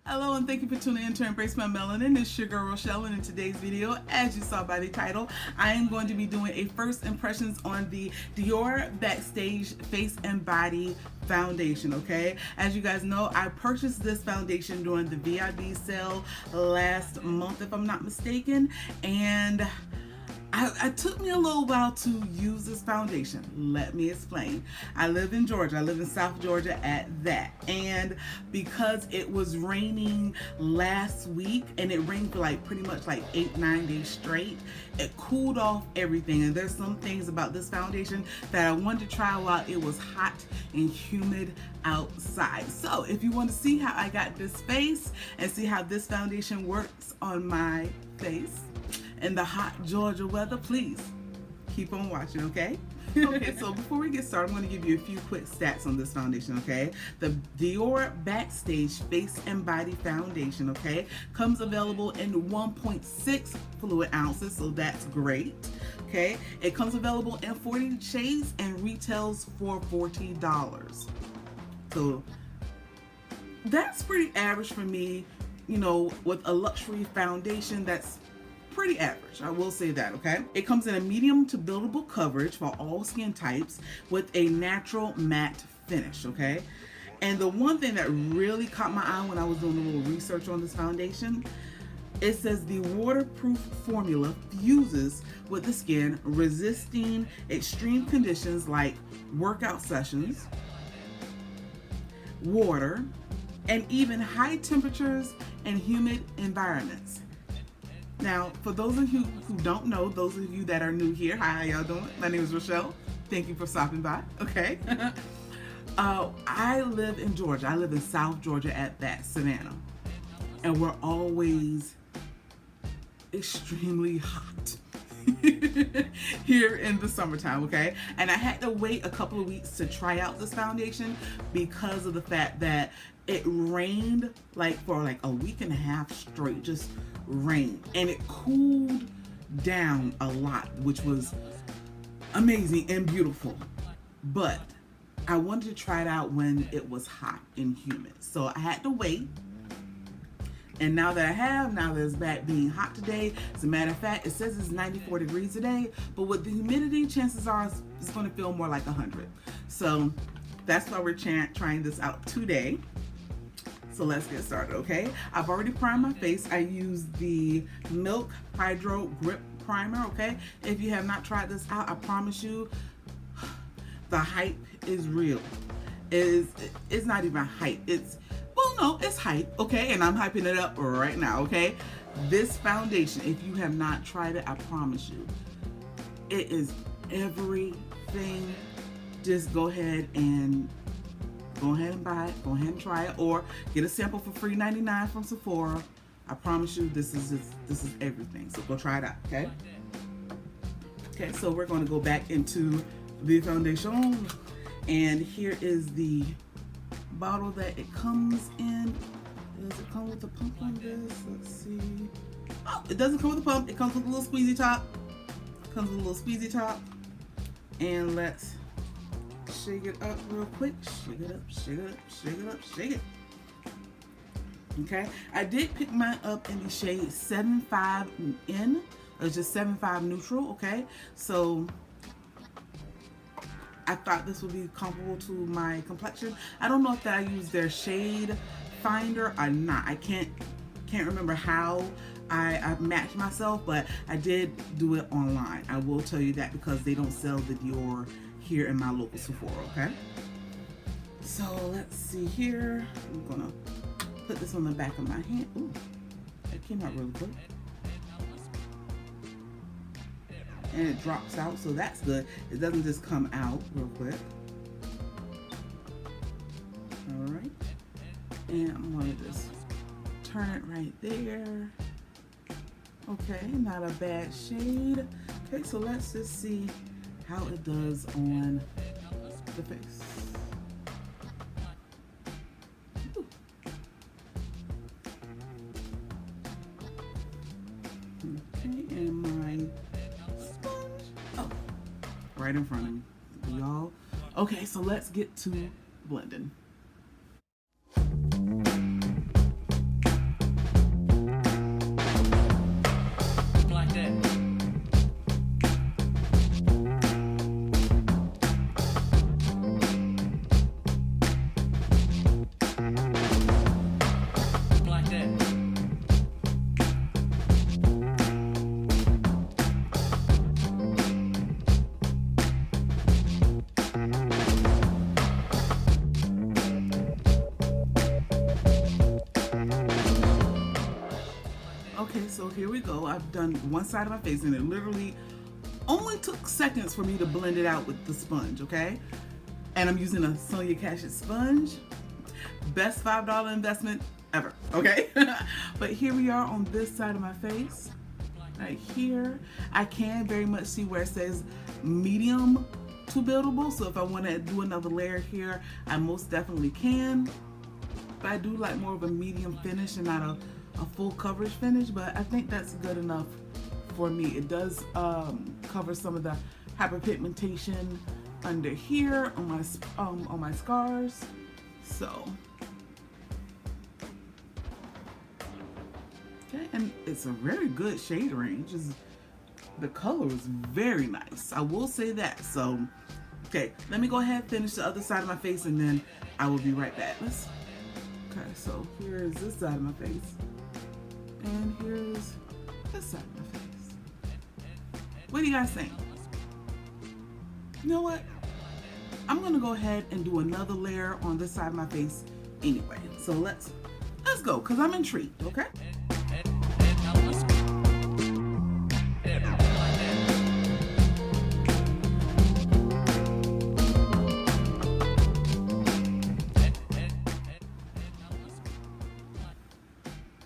Hello and thank you for tuning in to Embrace My Melanin. It's your girl Rochelle, and in today's video, as you saw by the title, I am going to be doing a first impressions on the Dior Backstage Face and Body Foundation, okay? As you guys know, I purchased this foundation during the VIB sale last month, if I'm not mistaken, and it took me a little while to use this foundation. Let me explain. I live in Georgia. I live in South Georgia at that. And because it was raining last week, and it rained for like pretty much like 8-9 days straight, it cooled off everything. And there's some things about this foundation that I wanted to try while it was hot and humid outside. So if you want to see how I got this face and see how this foundation works on my face in the hot Georgia weather, please keep on watching, okay? Okay, so before we get started, I'm going to give you a few quick stats on this foundation, okay? The Dior Backstage Face and Body Foundation, okay, comes available in 1.6 fluid ounces, so that's great, okay? It comes available in 40 shades and retails for $40. So that's pretty average for me, you know, with a luxury foundation. That's pretty average, I will say that, okay? It comes in a medium to buildable coverage for all skin types with a natural matte finish, okay? And the one thing that really caught my eye when I was doing a little research on this foundation, it says the waterproof formula fuses with the skin, resisting extreme conditions like workout sessions, water, and even high temperatures and humid environments. Now, for those of you who don't know, those of you that are new here, hi, how y'all doing? My name is Rochelle. Thank you for stopping by, okay? I live in Georgia. I live in South Georgia at that, Savannah. And we're always extremely hot here in the summertime, okay? And I had to wait a couple of weeks to try out this foundation because of the fact that it rained for a week and a half straight, just rain, and it cooled down a lot, which was amazing and beautiful. But I wanted to try it out when it was hot and humid, so I had to wait. And now that I have, now that it's back being hot today, as a matter of fact, it says it's 94 degrees today, but with the humidity, chances are it's going to feel more like 100. So that's why we're trying this out today. So let's get started, okay? I've already primed my face. I used the Milk Hydro Grip Primer, okay? If you have not tried this out, I promise you, the hype is real. It's not even hype. It's hype, okay? And I'm hyping it up right now, okay? This foundation, if you have not tried it, I promise you, it is everything. Just go ahead and buy it, go ahead and try it, or get a sample for free $99 from Sephora. I promise you, this is everything. So go try it out, okay? Okay, so we're going to go back into the foundation, and here is the bottle that it comes in. Does it come with a pump on this? Let's see. Oh, it doesn't come with a pump. It comes with a little squeezy top. And let's shake it up real quick. Shake it up. Okay, I did pick mine up in the shade 75N, or just 75 neutral, okay? So I thought this would be comparable to my complexion. I don't know if that I used their shade finder or not. I can't remember how I matched myself, but I did do it online. I will tell you that because they don't sell the Dior here in my local Sephora, okay? So let's see here. I'm gonna put this on the back of my hand. Ooh, that came out really quick. And it drops out, so that's good. It doesn't just come out real quick. All right, and I'm gonna just turn it right there. Okay, not a bad shade. Okay, so let's just see how it does on the face. Ooh. Okay, and my sponge. Oh, right in front of me, y'all. Okay, so let's get to blending. Okay, so here we go. I've done one side of my face and it literally only took seconds for me to blend it out with the sponge, okay? And I'm using a Sonia Kashuk sponge. Best $5 investment ever, okay? But here we are on this side of my face, right here. I can very much see where it says medium to buildable, so if I want to do another layer here, I most definitely can. But I do like more of a medium finish and not a full coverage finish, but I think that's good enough for me. It does cover some of the hyperpigmentation under here on my scars. So okay, and it's a very good shade range. The color is very nice, I will say that. So okay, let me go ahead and finish the other side of my face and then I will be right back. Okay, so here is this side of my face. And here's this side of my face. What do you guys think? You know what? I'm gonna go ahead and do another layer on this side of my face anyway. So let's go, because I'm intrigued, okay?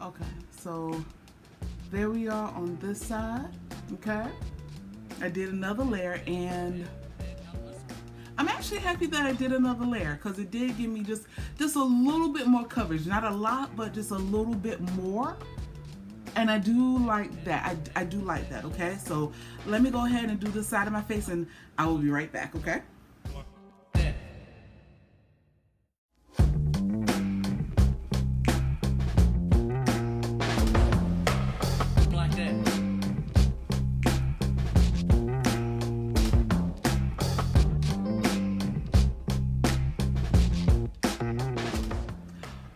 Okay, so there we are on this side, okay? I did another layer and I'm actually happy that I did another layer because it did give me just a little bit more coverage. Not a lot, but just a little bit more. And I do like that. I do like that, okay? So let me go ahead and do this side of my face and I will be right back, okay?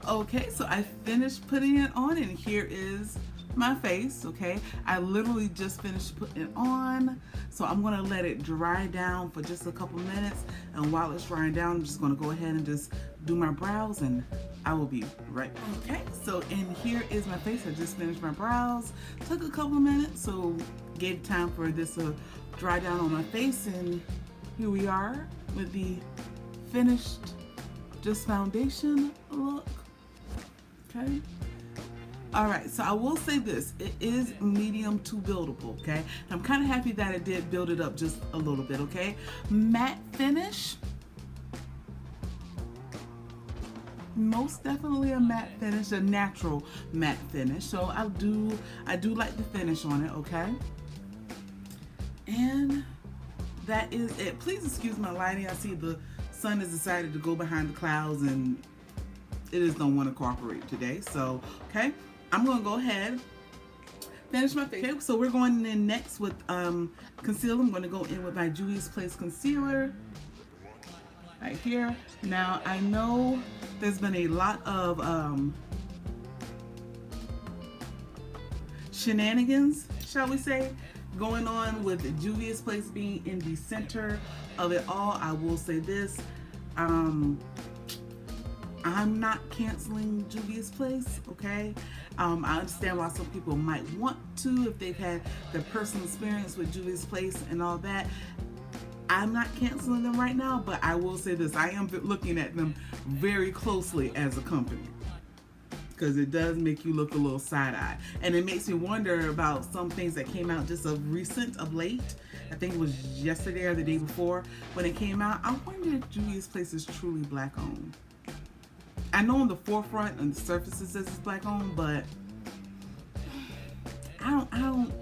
Okay, so I finished putting it on and here is my face, okay? I literally just finished putting it on. So I'm gonna let it dry down for just a couple minutes. And while it's drying down, I'm just gonna go ahead and just do my brows and I will be right back. Okay, so in here is my face. I just finished my brows. Took a couple of minutes, so gave time for this to dry down on my face. And here we are with the finished just foundation look. Okay. All right, so I will say this, it is medium to buildable, okay? I'm kind of happy that it did build it up just a little bit, okay? Matte finish, most definitely a matte finish, a natural matte finish. So I do like the finish on it, okay? And that is it. Please excuse my lighting. I see the sun has decided to go behind the clouds and it just don't want to cooperate today. So, okay, I'm going to go ahead, finish my face. Okay, so we're going in next with concealer. I'm going to go in with my Juvia's Place concealer right here. Now, I know there's been a lot of shenanigans, shall we say, going on with Juvia's Place being in the center of it all. I will say this, I'm not canceling Juvia's Place, okay? I understand why some people might want to if they've had their personal experience with Juvia's Place and all that. I'm not canceling them right now, but I will say this, I am looking at them very closely as a company because it does make you look a little side-eyed. And it makes me wonder about some things that came out just of late. I think it was yesterday or the day before when it came out. I wonder if Juvia's Place is truly black owned. I know on the forefront and the surface it says it's black owned, but I don't.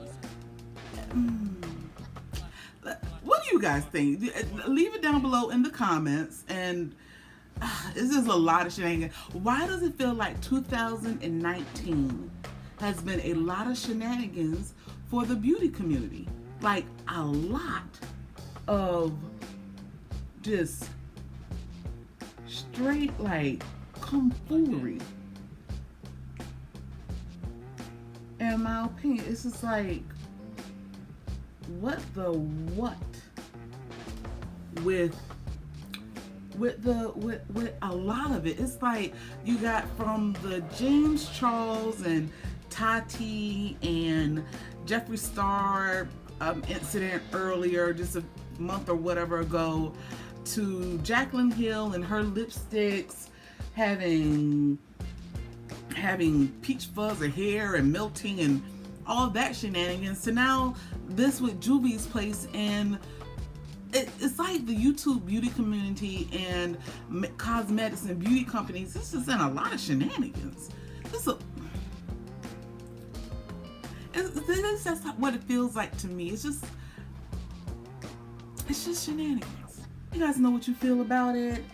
What do you guys think? Leave it down below in the comments. And it's just a lot of shenanigans. Why does it feel like 2019 has been a lot of shenanigans for the beauty community? Like a lot of just straight like tomfoolery. In my opinion, it's just like, what the what with a lot of it. It's like you got from the James Charles and Tati and Jeffree Star incident earlier, just a month or whatever ago, to Jaclyn Hill and her lipsticks having peach fuzz or hair and melting and all that shenanigans, to now this with Juvia's Place. And it's like the YouTube beauty community and cosmetics and beauty companies, this is in a lot of shenanigans. That's what it feels like to me. It's just shenanigans. You guys know what you feel about it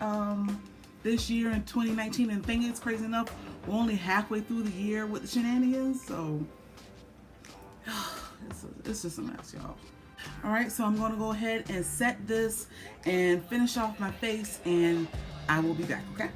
this year in 2019, and thing is crazy enough, we're only halfway through the year with the shenanigans, so it's just a mess, y'all. All right, so I'm going to go ahead and set this and finish off my face, and I will be back, okay?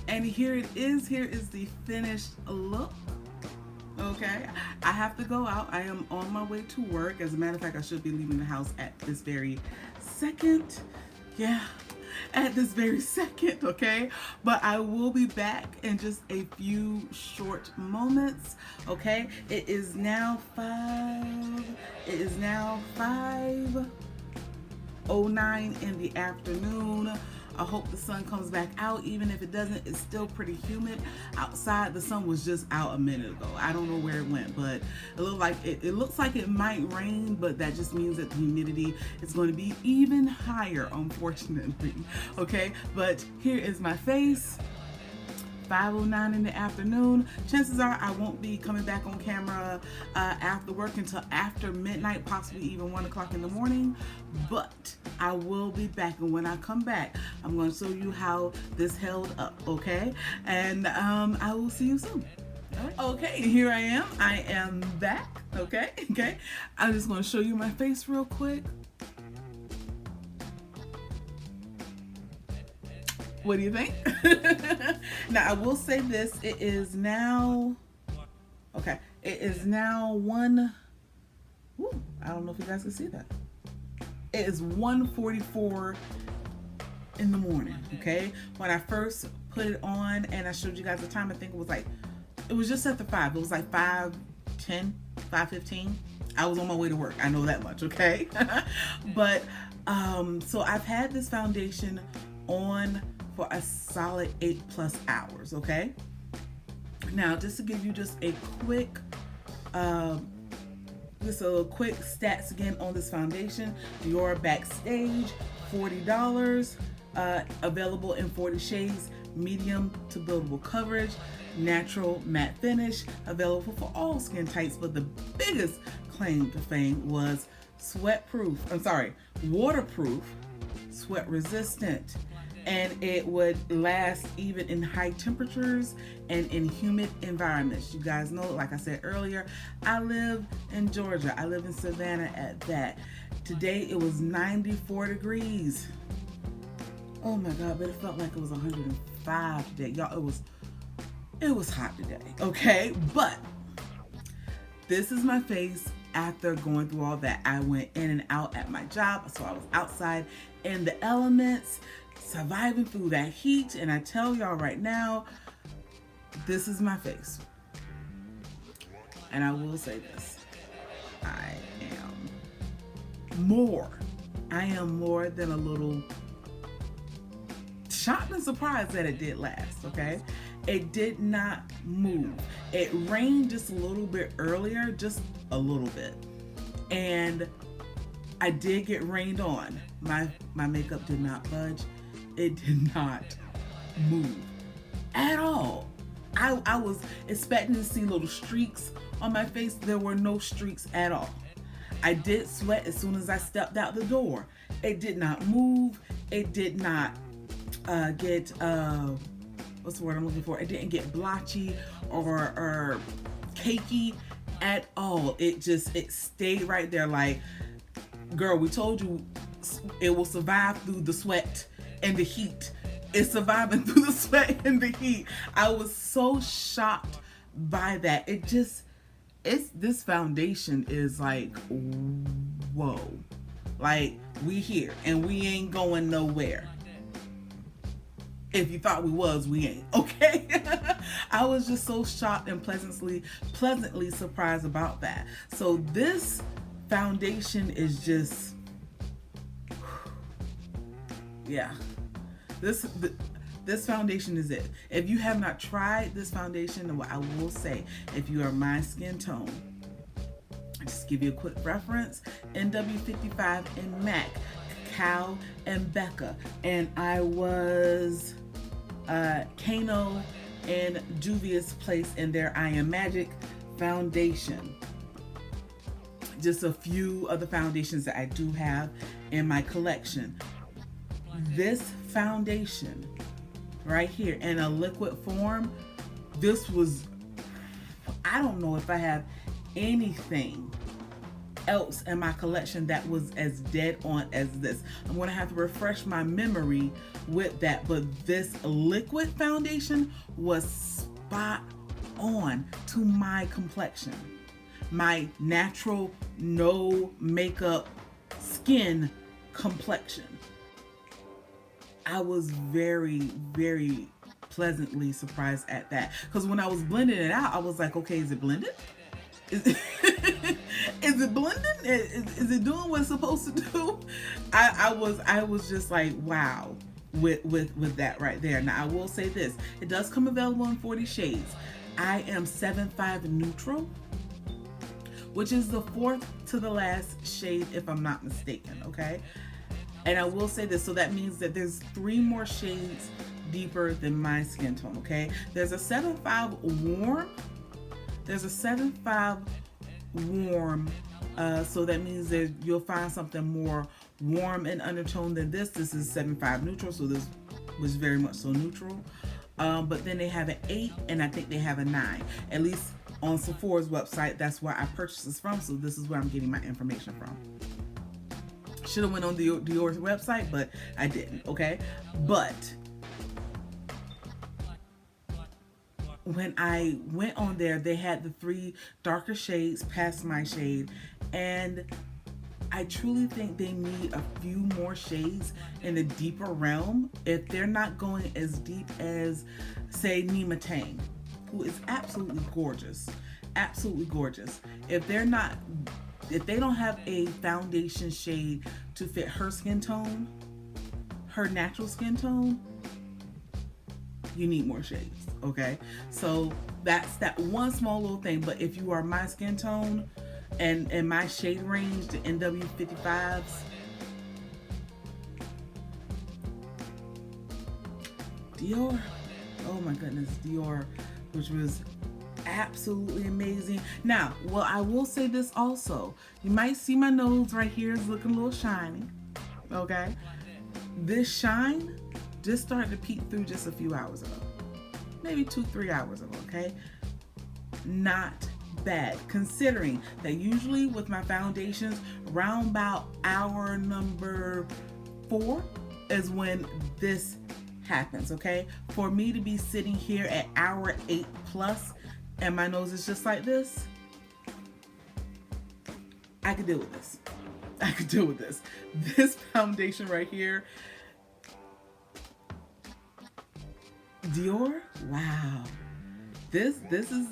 And here it is. Here is the finished look. Okay, I have to go out. I am on my way to work. As a matter of fact, I should be leaving the house at this very second. Yeah, at this very second, okay? But I will be back in just a few short moments, okay? It is now 5:09 in the afternoon. I hope the sun comes back out. Even if it doesn't, it's still pretty humid outside. The sun was just out a minute ago. I don't know where it went, but it looks like it might rain, but that just means that the humidity is going to be even higher, unfortunately. Okay, but here is my face. 5:09 in the afternoon. Chances are I won't be coming back on camera after work until after midnight, possibly even 1 o'clock in the morning, but I will be back, and when I come back, I'm going to show you how this held up, okay? And I will see you soon. All right. Okay, here I am back, okay? I'm just going to show you my face real quick. What do you think? Now, I will say this. It is now 1. I don't know if you guys can see that. It is 1:44 in the morning, okay? When I first put it on and I showed you guys the time, I think it was just after 5. It was like 5:10, 5:15. I was on my way to work. I know that much, okay? But, so I've had this foundation on for a solid 8+ hours, okay? Now, just to give you just a quick stats again on this foundation. Dior Backstage, $40. available in 40 shades, medium to buildable coverage, natural matte finish, available for all skin types. But the biggest claim to fame was waterproof, sweat resistant, and it would last even in high temperatures and in humid environments. You guys know, like I said earlier, I live in Georgia. I live in Savannah at that. Today it was 94 degrees. Oh my God, but it felt like it was 105 today. Y'all, it was hot today, okay? But this is my face after going through all that. I went in and out at my job, so I was outside in the elements, surviving through that heat, and I tell y'all right now, this is my face. And I will say this, I am more than a little shocked and surprised that it did last, okay? It did not move. It rained just a little bit earlier, just a little bit. And I did get rained on. My makeup did not budge. It did not move at all. I was expecting to see little streaks on my face. There were no streaks at all. I did sweat as soon as I stepped out the door. It did not move. It did not get what's the word I'm looking for? It didn't get blotchy or cakey at all. It stayed right there. Like, girl, we told you it will survive through the sweat and the heat. It's surviving through the sweat and the heat. I was so shocked by that. This foundation is like, whoa. Like, we here and we ain't going nowhere. If you thought we was, we ain't, okay? I was just so shocked and pleasantly surprised about that. So this foundation is just, yeah. This foundation is it. If you have not tried this foundation, what I will say, if you are my skin tone, just give you a quick reference, NW55 and MAC, Cacao and Becca, and I was Kano and Juvia's Place in their I Am Magic foundation. Just a few of the foundations that I do have in my collection. This foundation right here in a liquid form, this was, I don't know if I have anything else in my collection that was as dead on as this. I'm gonna have to refresh my memory with that, but this liquid foundation was spot on to my complexion, my natural, no makeup skin complexion. I was very, very pleasantly surprised at that, because when I was blending it out, I was like, okay, is it blended? Is it blending? Is it doing what it's supposed to do? I was just like, wow, with that right there. Now I will say this, it does come available in 40 shades. I am 7.5 neutral, which is the fourth to the last shade if I'm not mistaken, okay? And I will say this, so that means that there's 3 more shades deeper than my skin tone, okay? There's a 7.5 warm. There's a 7.5 warm, so that means that you'll find something more warm in undertone than this. This is 7.5 neutral, so this was very much so neutral. But then they have an 8, and I think they have a 9. At least on Sephora's website, that's where I purchased this from, so this is where I'm getting my information from. Should have went on Dior's website, but I didn't, okay? But when I went on there, they had the 3 darker shades past my shade, and I truly think they need a few more shades in the deeper realm if they're not going as deep as, say, Nima Tang, who is absolutely gorgeous, absolutely gorgeous. If they don't have a foundation shade to fit her skin tone, her natural skin tone, you need more shades, okay? So that's that one small little thing. But if you are my skin tone and my shade range, the NW55s, Dior. Oh my goodness, Dior, which was absolutely amazing. Now, well, I will say this also. You might see my nose right here is looking a little shiny. Okay? This shine just started to peek through just a few hours ago. Maybe 2-3 hours ago, okay? Not bad, considering that usually with my foundations, round about hour number 4 is when this happens, okay? For me to be sitting here at hour 8 plus and my nose is just like this, I could deal with this. I could deal with this. This foundation right here, Dior, wow. This is,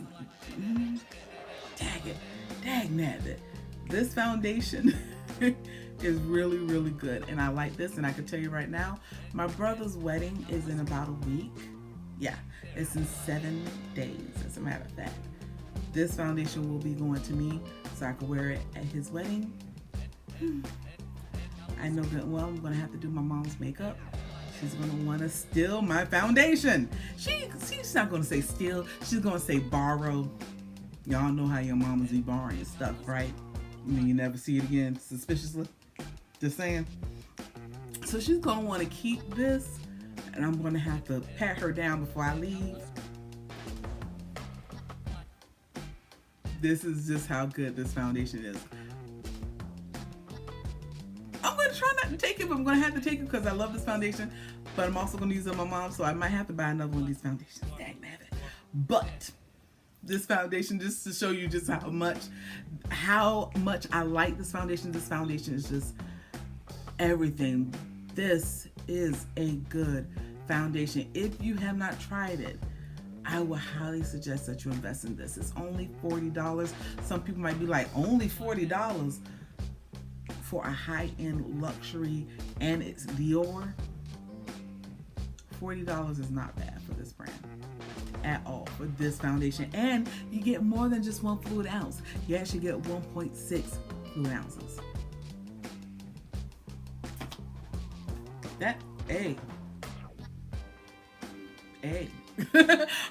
dang nabbit. This foundation is really, really good. And I like this, and I can tell you right now, my brother's wedding is in about a week. Yeah, it's in 7 days, as a matter of fact. This foundation will be going to me so I can wear it at his wedding. I know that, well, I'm gonna have to do my mom's makeup. She's gonna wanna steal my foundation. She's not gonna say steal, she's gonna say borrow. Y'all know how your mamas be borrowing stuff, right? I mean, you never see it again suspiciously. Just saying. So she's gonna wanna keep this, and I'm gonna have to pat her down before I leave. This is just how good this foundation is. I'm going to try not to take it, but I'm going to have to take it because I love this foundation. But I'm also going to use it on my mom, so I might have to buy another one of these foundations. Dang nabbit. But this foundation, just to show you just how much I like this foundation. This foundation is just everything. This is a good foundation. If you have not tried it, I would highly suggest that you invest in this. It's only $40. Some people might be like, only $40 for a high-end luxury, and it's Dior. $40 is not bad for this brand at all, for this foundation. And you get more than just 1 fluid ounce. You actually get 1.6 fluid ounces. That, hey.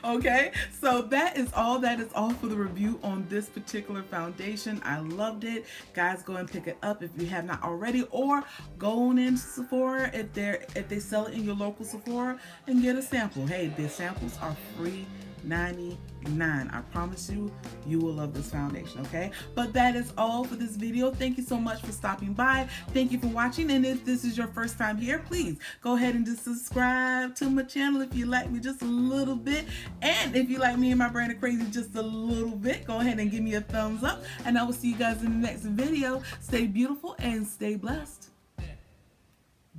Okay, so that is all for the review on this particular foundation. I loved it. Guys, go and pick it up if you have not already, or go on in Sephora if they sell it in your local Sephora and get a sample. Hey, the samples are free. $99. I promise you, you will love this foundation, okay? But that is all for this video. Thank you so much for stopping by. Thank you for watching. And if this is your first time here, please go ahead and just subscribe to my channel if you like me just a little bit. And if you like me and my brand of crazy just a little bit, go ahead and give me a thumbs up. And I will see you guys in the next video. Stay beautiful and stay blessed.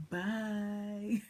Bye.